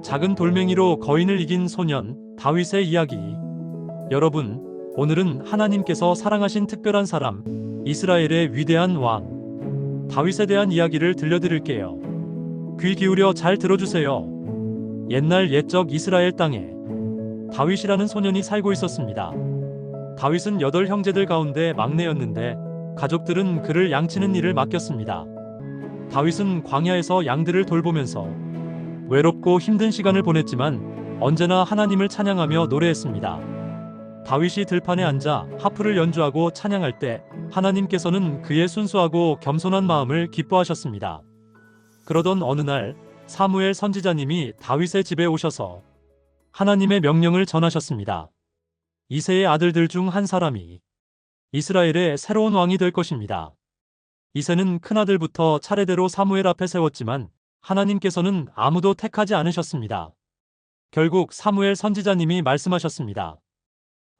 작은 돌멩이로 거인을 이긴 소년 다윗의 이야기. 여러분, 오늘은 하나님께서 사랑하신 특별한 사람, 이스라엘의 위대한 왕 다윗에 대한 이야기를 들려드릴게요. 귀 기울여 잘 들어주세요. 옛날 옛적 이스라엘 땅에 다윗이라는 소년이 살고 있었습니다. 다윗은 8형제들 가운데 막내였는데 가족들은 그를 양치는 일을 맡겼습니다. 다윗은 광야에서 양들을 돌보면서 외롭고 힘든 시간을 보냈지만 언제나 하나님을 찬양하며 노래했습니다. 다윗이 들판에 앉아 하프를 연주하고 찬양할 때 하나님께서는 그의 순수하고 겸손한 마음을 기뻐하셨습니다. 그러던 어느 날 사무엘 선지자님이 다윗의 집에 오셔서 하나님의 명령을 전하셨습니다. 이새의 아들들 중 한 사람이 이스라엘의 새로운 왕이 될 것입니다. 이새는 큰아들부터 차례대로 사무엘 앞에 세웠지만 하나님께서는 아무도 택하지 않으셨습니다. 결국 사무엘 선지자님이 말씀하셨습니다.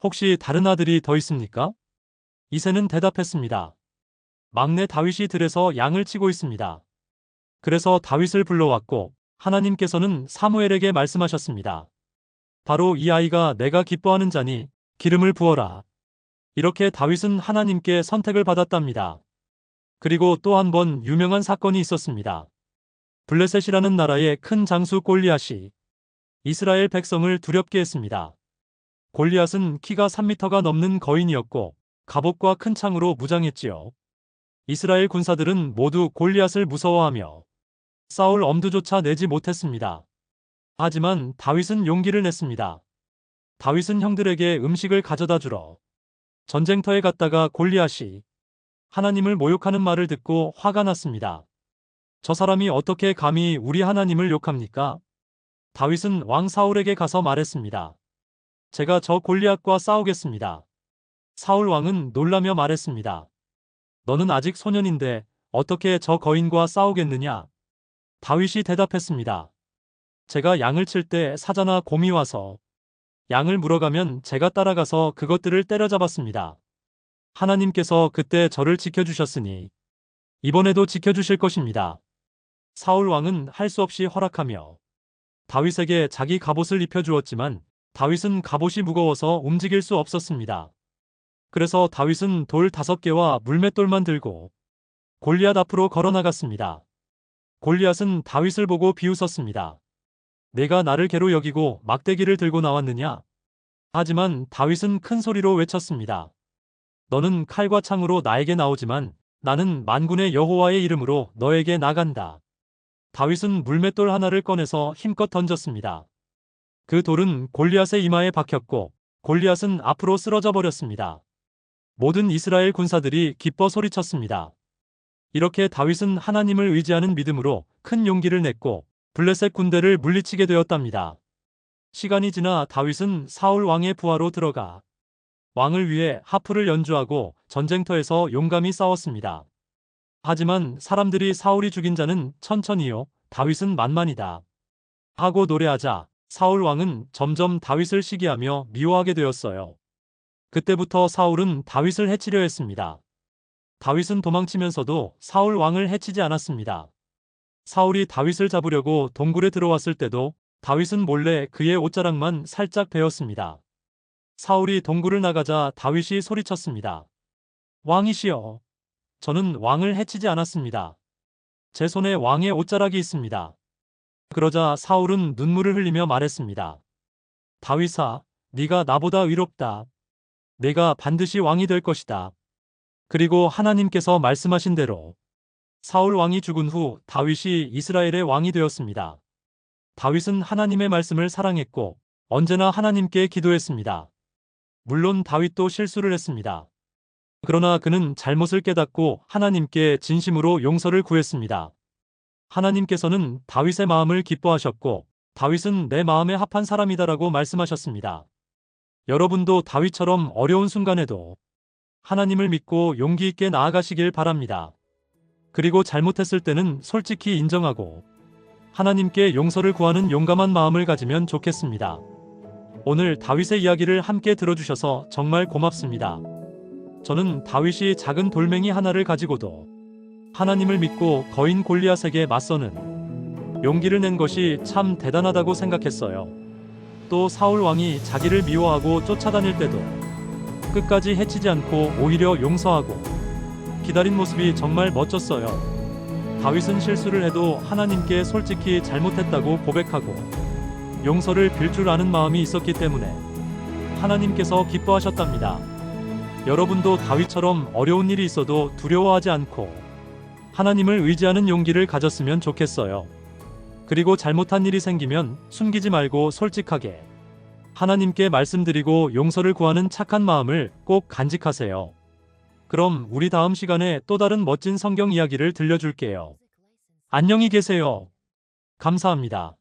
혹시 다른 아들이 더 있습니까? 이새는 대답했습니다. 막내 다윗이 들에서 양을 치고 있습니다. 그래서 다윗을 불러왔고 하나님께서는 사무엘에게 말씀하셨습니다. 바로 이 아이가 내가 기뻐하는 자니 기름을 부어라. 이렇게 다윗은 하나님께 선택을 받았답니다. 그리고 또 한 번 유명한 사건이 있었습니다. 블레셋이라는 나라의 큰 장수 골리앗이 이스라엘 백성을 두렵게 했습니다. 골리앗은 키가 3m가 넘는 거인이었고 갑옷과 큰 창으로 무장했지요. 이스라엘 군사들은 모두 골리앗을 무서워하며 싸울 엄두조차 내지 못했습니다. 하지만 다윗은 용기를 냈습니다. 다윗은 형들에게 음식을 가져다 주러 전쟁터에 갔다가 골리앗이 하나님을 모욕하는 말을 듣고 화가 났습니다. 저 사람이 어떻게 감히 우리 하나님을 욕합니까? 다윗은 왕 사울에게 가서 말했습니다. 제가 저 골리앗과 싸우겠습니다. 사울 왕은 놀라며 말했습니다. 너는 아직 소년인데 어떻게 저 거인과 싸우겠느냐? 다윗이 대답했습니다. 제가 양을 칠 때 사자나 곰이 와서 양을 물어가면 제가 따라가서 그것들을 때려잡았습니다. 하나님께서 그때 저를 지켜주셨으니 이번에도 지켜주실 것입니다. 사울 왕은 할 수 없이 허락하며 다윗에게 자기 갑옷을 입혀주었지만 다윗은 갑옷이 무거워서 움직일 수 없었습니다. 그래서 다윗은 돌 5개와 물맷돌만 들고 골리앗 앞으로 걸어나갔습니다. 골리앗은 다윗을 보고 비웃었습니다. 내가 나를 개로 여기고 막대기를 들고 나왔느냐? 하지만 다윗은 큰 소리로 외쳤습니다. 너는 칼과 창으로 나에게 나오지만 나는 만군의 여호와의 이름으로 너에게 나간다. 다윗은 물맷돌 하나를 꺼내서 힘껏 던졌습니다. 그 돌은 골리앗의 이마에 박혔고 골리앗은 앞으로 쓰러져 버렸습니다. 모든 이스라엘 군사들이 기뻐 소리쳤습니다. 이렇게 다윗은 하나님을 의지하는 믿음으로 큰 용기를 냈고 블레셋 군대를 물리치게 되었답니다. 시간이 지나 다윗은 사울 왕의 부하로 들어가 왕을 위해 하프를 연주하고 전쟁터에서 용감히 싸웠습니다. 하지만 사람들이 사울이 죽인 자는 천천히요, 다윗은 만만이다 하고 노래하자 사울 왕은 점점 다윗을 시기하며 미워하게 되었어요. 그때부터 사울은 다윗을 해치려 했습니다. 다윗은 도망치면서도 사울 왕을 해치지 않았습니다. 사울이 다윗을 잡으려고 동굴에 들어왔을 때도 다윗은 몰래 그의 옷자락만 살짝 베었습니다. 사울이 동굴을 나가자 다윗이 소리쳤습니다. 왕이시여, 저는 왕을 해치지 않았습니다. 제 손에 왕의 옷자락이 있습니다. 그러자 사울은 눈물을 흘리며 말했습니다. 다윗아, 네가 나보다 의롭다. 내가 반드시 왕이 될 것이다. 그리고 하나님께서 말씀하신 대로 사울 왕이 죽은 후 다윗이 이스라엘의 왕이 되었습니다. 다윗은 하나님의 말씀을 사랑했고 언제나 하나님께 기도했습니다. 물론 다윗도 실수를 했습니다. 그러나 그는 잘못을 깨닫고 하나님께 진심으로 용서를 구했습니다. 하나님께서는 다윗의 마음을 기뻐하셨고 다윗은 내 마음에 합한 사람이다라고 말씀하셨습니다. 여러분도 다윗처럼 어려운 순간에도 하나님을 믿고 용기 있게 나아가시길 바랍니다. 그리고 잘못했을 때는 솔직히 인정하고 하나님께 용서를 구하는 용감한 마음을 가지면 좋겠습니다. 오늘 다윗의 이야기를 함께 들어주셔서 정말 고맙습니다. 저는 다윗이 작은 돌멩이 하나를 가지고도 하나님을 믿고 거인 골리앗에게 맞서는 용기를 낸 것이 참 대단하다고 생각했어요. 또 사울 왕이 자기를 미워하고 쫓아다닐 때도 끝까지 해치지 않고 오히려 용서하고 기다린 모습이 정말 멋졌어요. 다윗은 실수를 해도 하나님께 솔직히 잘못했다고 고백하고 용서를 빌 줄 아는 마음이 있었기 때문에 하나님께서 기뻐하셨답니다. 여러분도 다윗처럼 어려운 일이 있어도 두려워하지 않고 하나님을 의지하는 용기를 가졌으면 좋겠어요. 그리고 잘못한 일이 생기면 숨기지 말고 솔직하게 하나님께 말씀드리고 용서를 구하는 착한 마음을 꼭 간직하세요. 그럼 우리 다음 시간에 또 다른 멋진 성경 이야기를 들려줄게요. 안녕히 계세요. 감사합니다.